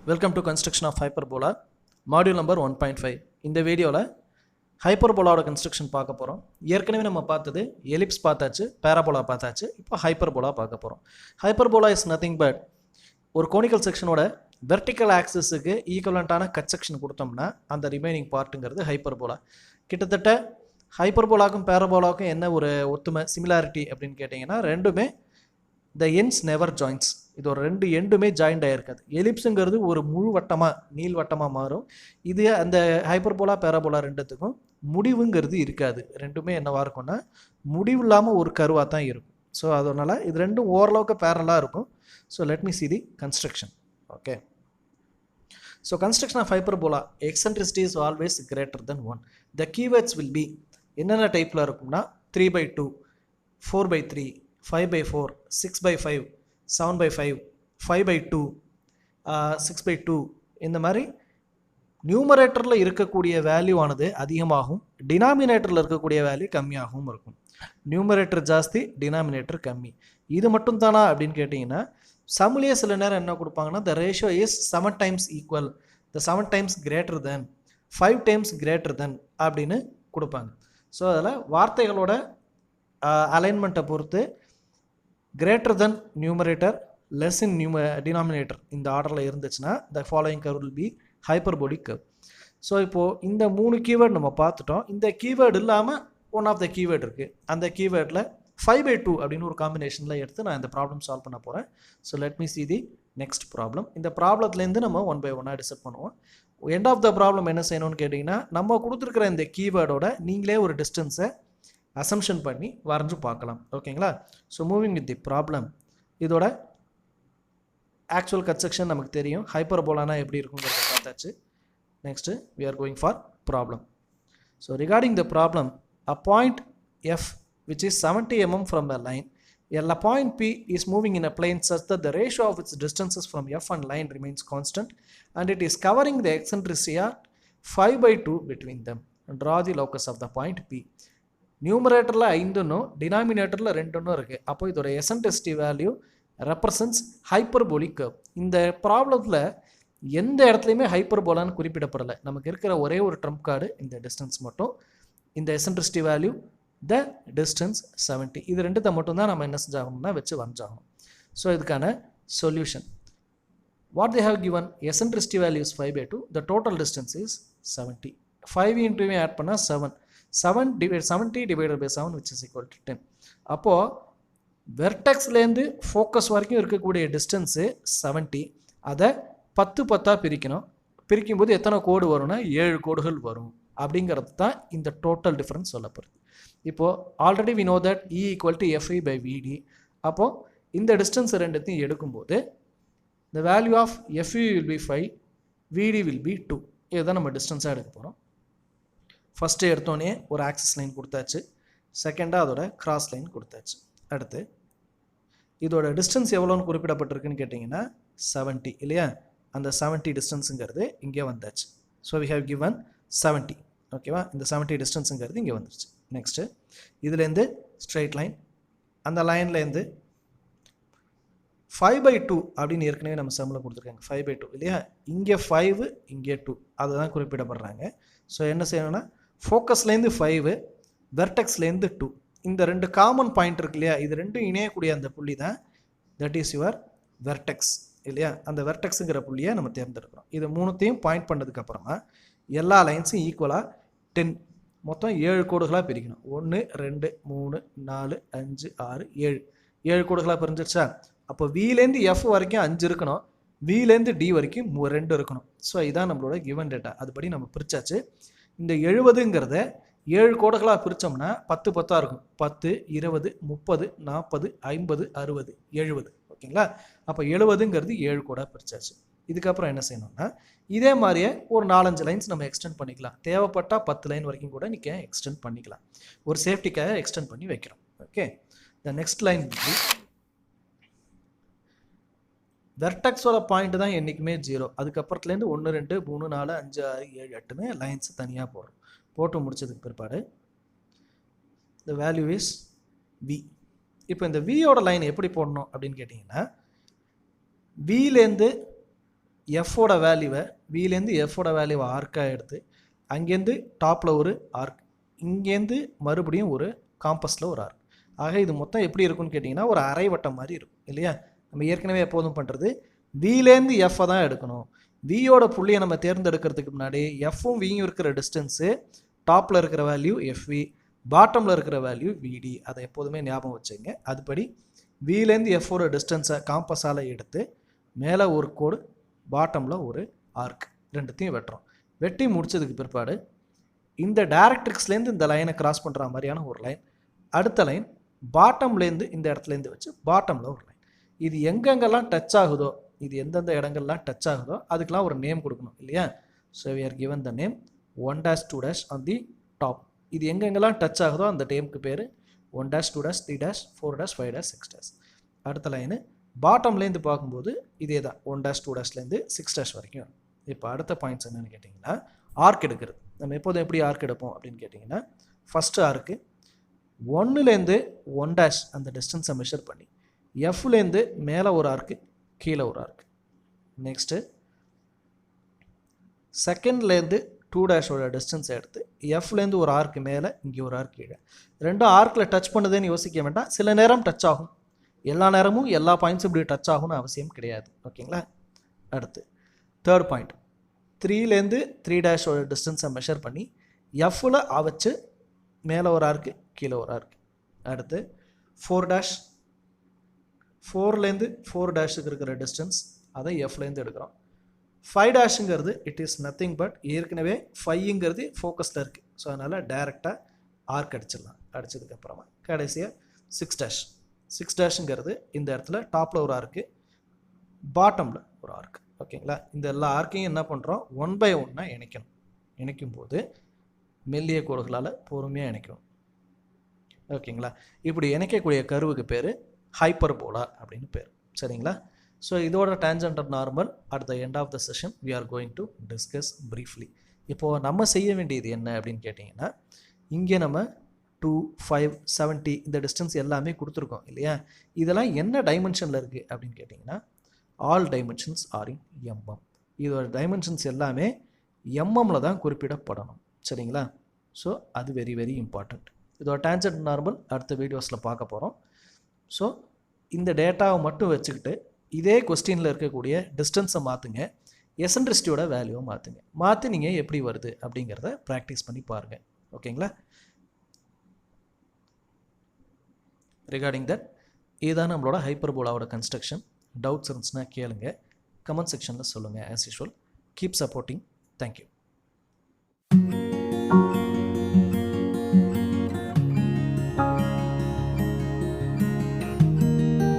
Welcome to construction of hyperbola, module number 1.5. இந்த வீடியோவில் ஹைப்பர்போலாவோட construction பார்க்க போகிறோம். ஏற்கனவே நம்ம பார்த்தது எலிப்ஸ் பார்த்தாச்சு, பேராபோலா பார்த்தாச்சு. இப்போ ஹைப்பர்போலா பார்க்க போகிறோம். ஹைப்பர்போலா இஸ் நத்திங் பட் ஒரு கோனிக்கல் செக்ஷனோட வெர்டிக்கல் ஆக்சிஸுக்கு ஈக்குவலண்ட்டான கட் செக்ஷன் கொடுத்தோம்னா அந்த ரிமைனிங் பார்ட்டுங்கிறது ஹைப்பர்போலா. கிட்டத்தட்ட ஹைப்பர்போலாவுக்கும் பேராபோலாவுக்கும் என்ன ஒரு ஒத்துமை சிமிலாரிட்டி அப்படின்னு கேட்டிங்கன்னா ரெண்டுமே த எண்ட்ஸ் நெவர் ஜாயின்ஸ். இது ஒரு ரெண்டு எண்டுமே ஜாயிண்ட் ஆகிருக்காது. எலிப்ஸுங்கிறது ஒரு முழு வட்டமாக நீள்வட்டமாக மாறும். இது அந்த ஹைப்பர்போலா பேராபோலா ரெண்டுத்துக்கும் முடிவுங்கிறது இருக்காது. ரெண்டுமே என்னவாக இருக்கும்னா முடிவு இல்லாமல் ஒரு கருவாக தான் இருக்கும். ஸோ அதனால் இது ரெண்டும் ஓரளவுக்கு பேரலாக இருக்கும். So let me see the construction. Okay, so construction of hyperbola eccentricity is always greater than 1. The keywords will be என்னென்ன டைப்பில் இருக்கும்னா 3/2, 4/3, 5/4, 6/5, 7/5, 5/2, 6/2. இந்த மாதிரி நியூமரேட்டரில் இருக்கக்கூடிய வேல்யூ ஆனது அதிகமாகும், டினாமினேட்டரில் இருக்கக்கூடிய வேல்யூ கம்மியாகவும் இருக்கும். நியூமரேட்டர் ஜாஸ்தி, டினாமினேட்டர் கம்மி. இது மட்டும் தானா அப்படின்னு கேட்டிங்கன்னா சம்லேயே சில நேரம் என்ன கொடுப்பாங்கன்னா the ratio is 7 times equal, the 7 times greater than, 5 times greater than அப்படின்னு கொடுப்பாங்க. ஸோ அதில் வார்த்தைகளோட அலைன்மெண்ட்டை பொறுத்து greater than numerator, less in denominator இந்த ஆர்டரில் இருந்துச்சுன்னா the following curve will be hyperbolic curve. So இப்போது இந்த 3 கீவேர்டு நம்ம பார்த்துட்டோம். இந்த கீவேர்டு இல்லாமல் ஒன் ஆஃப் த கீவேர்டு இருக்குது. அந்த கீவேர்டில் 5/2 அப்படின்னு ஒரு காம்பினேஷனில் எடுத்து நான் இந்த ப்ராப்ளம் சால்வ் பண்ண போகிறேன். So let me see the next problem. இந்த ப்ராப்ளத்துலேருந்து நம்ம 1 by 1 டிசைட் பண்ணுவோம். எண்ட் ஆஃப் த ப்ராப்ளம் என்ன செய்யணும்னு கேட்டிங்கன்னா நம்ம கொடுத்துருக்கிற இந்த கீவேர்டோட நீங்களே ஒரு டிஸ்டன்ஸை அசம்ஷன் பண்ணி வரைஞ்சு பார்க்கலாம். ஓகேங்களா? So moving with the problem. இதோட ஆக்சுவல் கட் செக்ஷன் நமக்கு தெரியும். ஹைப்பர்போலானா எப்படி இருக்குங்கிறத பார்த்தாச்சு. Next we are going for problem. So regarding the problem, a point F which is 70 mm from a line, a point P is moving in a plane such that the ratio of its distances from F and line remains constant and it is covering the eccentricity at 5/2 between them. Draw the locus of the point P. நியூமரேட்டரில் 5 டினாமினேட்டரில் 2 இருக்குது. அப்போ இதோட eccentricity value represents hyperbolic curve. இந்த ப்ராப்ளத்தில் எந்த இடத்துலையுமே ஹைப்பர்போலான்னு குறிப்பிடப்படலை. நமக்கு இருக்கிற ஒரே ஒரு ட்ரம்ப் கார்டு இந்த டிஸ்டன்ஸ் மட்டும். இந்த எசன்ட்ரிசிட்டி வேல்யூ த டிஸ்டன்ஸ் 70. இது ரெண்டுத்தை மட்டும்தான் நம்ம என்ன செஞ்சாகணும்னா வச்சு வரைஞ்சாகணும். ஸோ இதுக்கான solution what they have given, eccentricity value is 5/2, the total distance is 70. 5 இன்ட்டுமே ஆட் பண்ணால் 7. 70 divided by 7 which is equal to 10. அப்போது வெர்டெக்ஸ்லேருந்து ஃபோக்கஸ் வரைக்கும் இருக்கக்கூடிய டிஸ்டன்ஸு 70. அதை 10 பிரிக்கணும். பிரிக்கும்போது எத்தனை கோடு வரும்னா 7 கோடுகள் வரும். அப்படிங்கிறது தான் இந்த டோட்டல் டிஃப்ரென்ஸ் சொல்லப்படுது. இப்போது already we know that E = FE by VD. அப்போது இந்த டிஸ்டன்ஸ் ரெண்டுத்தையும் எடுக்கும்போது the value of FE will be 5, VD will be 2. இதுதான் நம்ம டிஸ்டன்ஸாக எடுக்க போகிறோம். ஃபஸ்ட்டு எடுத்தோடனே ஒரு ஆக்சிஸ் லைன் கொடுத்தாச்சு, செகண்டாக அதோட கிராஸ் லைன் கொடுத்தாச்சு. அடுத்து இதோட டிஸ்டன்ஸ் எவ்வளோன்னு குறிப்பிடப்பட்டிருக்குன்னு கேட்டிங்கன்னா 70 இல்லையா? அந்த 70 டிஸ்டன்ஸுங்கிறது இங்கே வந்தாச்சு. So we have given 70. ஓகேவா? இந்த 70 டிஸ்டன்ஸுங்கிறது இங்கே வந்துருச்சு. நெக்ஸ்ட்டு இதுலேருந்து ஸ்ட்ரெயிட் லைன், அந்த லைன்லேருந்து 5/2 அப்படின்னு ஏற்கனவே நம்ம சம்மில் கொடுத்துருக்காங்க. 5/2 இல்லையா? இங்கே 5, இங்கே 2 அதுதான் குறிப்பிடப்படுறாங்க. ஸோ என்ன செய்யணும்னா ஃபோக்கஸ்லேருந்து 5, வெர்டெக்ஸ்லேருந்து 2, இந்த 2 காமன் பாயிண்ட் இருக்கு இல்லையா? இது ரெண்டும் இணையக்கூடிய அந்த புள்ளி தான் தட் இஸ் யுவர் வெர்டெக்ஸ் இல்லையா? அந்த வெர்டெக்ஸுங்கிற புள்ளியை நம்ம தேர்ந்தெடுக்கிறோம். இது மூணுத்தையும் பாயிண்ட் பண்ணதுக்கப்புறமா எல்லா லைன்ஸும் ஈக்குவலாக 10 மொத்தம் 7 கோடுகளாக பிரிக்கணும். 1 2 3 4 5 6 7 கோடுகளாக பிரிஞ்சிருச்சா? அப்போ விலேருந்து எஃப் வரைக்கும் 5 இருக்கணும், விலேருந்து டி வரைக்கும் 2 இருக்கணும். ஸோ இதான் நம்மளோட கிவன் டேட்டா. அதுபடி நம்ம பிரித்தாச்சு. இந்த 70ங்கிறத 7 கோடுகளாக பிரித்தோம்னா 10 இருக்கும். 10 20 30 40 50 60 70. ஓகேங்களா? அப்போ 70ங்கிறது 7 கோடாக பிரித்தாச்சு. இதுக்கப்புறம் என்ன செய்யணும்னா இதே மாதிரியே ஒரு 4-5 லைன்ஸ் நம்ம எக்ஸ்டெண்ட் பண்ணிக்கலாம். தேவைப்பட்டால் 10 லைன் வரைக்கும் கூட நீங்கள் எக்ஸ்டெண்ட் பண்ணிக்கலாம். ஒரு சேஃப்டிக்காக எக்ஸ்டெண்ட் பண்ணி வைக்கிறோம். ஓகே, த நெக்ஸ்ட் லைன் வெர்டெக்ஸோட பாயிண்ட் தான் என்றைக்குமே 0. அதுக்கப்புறத்துலேருந்து 1 2 3 4 5 6 7 8ன்னு லைன்ஸ் தனியாக போடுறோம். போட்டு முடிச்சதுக்கு பிற்பாடு த வேல்யூ இஸ் V. இப்போ இந்த வியோட லைன் எப்படி போடணும் அப்படின்னு கேட்டிங்கன்னா விலேருந்து எஃபோட வேல்யூவை விலேருந்து எஃபோட வேல்யூவை ஆர்க்காக எடுத்து அங்கேருந்து டாப்பில் ஒரு ஆர்க், இங்கேருந்து மறுபடியும் ஒரு காம்பஸில் ஒரு ஆர்க். ஆக இது மொத்தம் எப்படி இருக்குன்னு கேட்டிங்கன்னா ஒரு அரை வட்டம் மாதிரி இருக்கும் இல்லையா. நம்ம ஏற்கனவே எப்போதும் பண்ணுறது விலேருந்து எஃப்பை தான் எடுக்கணும். வியோட புள்ளியை நம்ம தேர்ந்தெடுக்கிறதுக்கு முன்னாடி எஃப்பும் வியும் இருக்கிற டிஸ்டன்ஸு, டாப்பில் இருக்கிற வேல்யூ எஃப்வி, பாட்டமில் இருக்கிற வேல்யூ விடி. அதை எப்போதுமே ஞாபகம் வச்சுங்க. அதுபடி விலேருந்து எஃப்போட டிஸ்டன்ஸை காம்பஸால் எடுத்து மேலே ஒரு கோடு, பாட்டமில் ஒரு ஆர்க், ரெண்டுத்தையும் வெட்டுறோம். வெட்டி முடிச்சதுக்கு பிற்பாடு இந்த டைரக்ட்ரிக்ஸ்லேருந்து இந்த லைனை கிராஸ் பண்ணுற மாதிரியான ஒரு லைன், அடுத்த லைன் பாட்டம்லேருந்து இந்த இடத்துலேருந்து வச்சு பாட்டமில் ஒரு லைன். இது எங்கெங்கெல்லாம் டச் ஆகுதோ, இது எந்தெந்த இடங்கள்லாம் டச் ஆகுதோ அதுக்கெலாம் ஒரு நேம் கொடுக்கணும் இல்லையா. So we are given the name 1 - 2 on the top. இது எங்கெங்கெல்லாம் டச் ஆகுதோ அந்த டேமுக்கு பேர் 1 - 2 - 3 - 4 - 5 - 6. அடுத்த லைனு பாட்டம்லேருந்து பார்க்கும்போது இதே தான் 1 - 2 6 வரைக்கும். இப்போ அடுத்த பாயிண்ட்ஸ் என்னென்னு கேட்டிங்கன்னா ஆர்க் எடுக்கிறது. நம்ம எப்போதும் எப்படி ஆர்க் எடுப்போம் அப்படின்னு கேட்டிங்கன்னா ஃபஸ்ட்டு ஆர்க்கு 1லேருந்து 1 அந்த டிஸ்டன்ஸை மெஷர் பண்ணி எஃப்லேருந்து மேலே ஒரு ஆர்க்கு, கீழே ஒரு ஆர்க்கு. நெக்ஸ்ட்டு செகண்ட்லேருந்து 2 டிஸ்டன்ஸை எடுத்து எஃப்லேருந்து ஒரு ஆர்க்கு மேலே, இங்கே ஒரு ஆர்க் கீழே. ரெண்டும் ஆர்க்கில் டச் பண்ணுதுன்னு யோசிக்க வேண்டாம். சில நேரம் டச் ஆகும், எல்லா நேரமும் எல்லா பாயிண்ட்ஸும் இப்படி டச் ஆகும்னு அவசியம் கிடையாது. ஓகேங்களா. அடுத்து தேர்ட் பாயிண்ட் 3லேருந்து 3 டிஸ்டன்ஸை மெஷர் பண்ணி எஃப்பில் வச்சு மேலே ஒரு ஆர்க்கு, கீழே ஒரு ஆர்க்கு. அடுத்து 4 4லேருந்து 4 இருக்கிற டிஸ்டன்ஸ் அதை எஃப்லேருந்து எடுக்கிறோம். 5 இட் இஸ் நத்திங் பட் ஏற்கனவே 5ங்கிறது ஃபோக்கஸில் இருக்குது. ஸோ அதனால் டைரெக்டாக ஆர்க் அடிச்சிடலாம். அடித்ததுக்கப்புறமா கடைசியாக 6 இந்த இடத்துல டாப்பில் ஒரு ஆர்க்கு, பாட்டமில் ஒரு ஆர்க். ஓகேங்களா. இந்த எல்லா ஆர்க்கையும் என்ன பண்ணுறோம், 1 by 1 இணைக்கணும். இணைக்கும் போது மெல்லிய கோடுகளால் பொறுமையாக இணைக்கணும். ஓகேங்களா. இப்படி இணைக்கக்கூடிய கர்வுக்கு பேர் ஹைப்பர்போலா அப்படின்னு பேர். சரிங்களா. ஸோ இதோட tangent and normal at the end of the session we are going to discuss briefly. இப்போது நம்ம செய்ய வேண்டியது என்ன அப்படின்னு கேட்டிங்கன்னா இங்கே நம்ம 2, 5, 70 இந்த டிஸ்டன்ஸ் எல்லாமே கொடுத்துருக்கோம் இல்லையா. இதெல்லாம் என்ன டைமென்ஷனில் இருக்குது அப்படின்னு கேட்டிங்கன்னா ஆல் டைமென்ஷன்ஸ் ஆர் இன் எம்எம். இதோட டைமென்ஷன்ஸ் எல்லாமே எம்எம்மில் தான் குறிப்பிடப்படணும். சரிங்களா. ஸோ அது வெரி வெரி இம்பார்ட்டண்ட். இதோட டேஞ்சன்ட் நார்மல் அடுத்த வீடியோஸில் பார்க்க போகிறோம். ஸோ இந்த டேட்டாவை மட்டும் வச்சுக்கிட்டு இதே கொஸ்டினில் இருக்கக்கூடிய டிஸ்டன்ஸை மாற்றுங்க, எசன்ட்ரிசிட்டியோட வேல்யூவை மாற்றுங்க. மாற்றி நீங்கள் எப்படி வருது அப்படிங்கிறத ப்ராக்டிஸ் பண்ணி பாருங்கள். ஓகேங்களா. ரிகார்டிங் தட் இதுதான் நம்மளோட ஹைப்பர்போலாவோட கன்ஸ்ட்ரக்ஷன். டவுட்ஸ் இருந்துச்சுன்னா கேளுங்க, கமெண்ட் செக்ஷனில் சொல்லுங்கள். As usual keep supporting. Thank you.